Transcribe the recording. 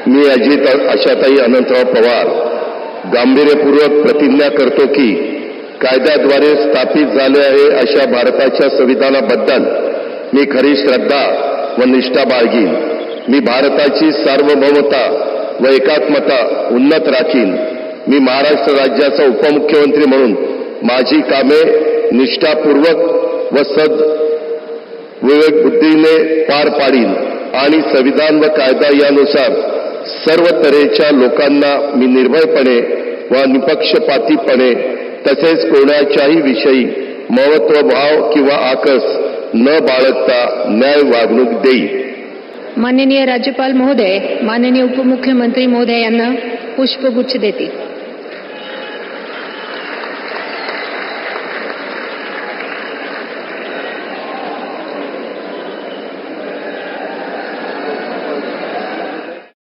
मी अजित आशाताई अनंतराव पवार गांभीर्यपूर्वक प्रतिज्ञा करतो की कायद्याद्वारे स्थापित झाले आहे अशा भारताच्या संविधानाबद्दल मी खरी श्रद्धा व निष्ठा बाळगीन. मी भारताची सार्वभौमता व एकात्मता उन्नत राखीन. मी महाराष्ट्र राज्याचा उपमुख्यमंत्री म्हणून माझी कामे निष्ठापूर्वक व विवेकबुद्धीने पार पाडीन आणि संविधान व कायदा यानुसार सर्व तऱ्हेच्या लोकांना मी निर्भयपणे व निपक्षपातीपणे तसेच कोणाच्याही विषयी महत्त्वभाव किंवा आकस न बाळगता न्याय वागणूक देईन. माननीय राज्यपाल महोदय, माननीय उपमुख्यमंत्री महोदय यांना पुष्पगुच्छ देते.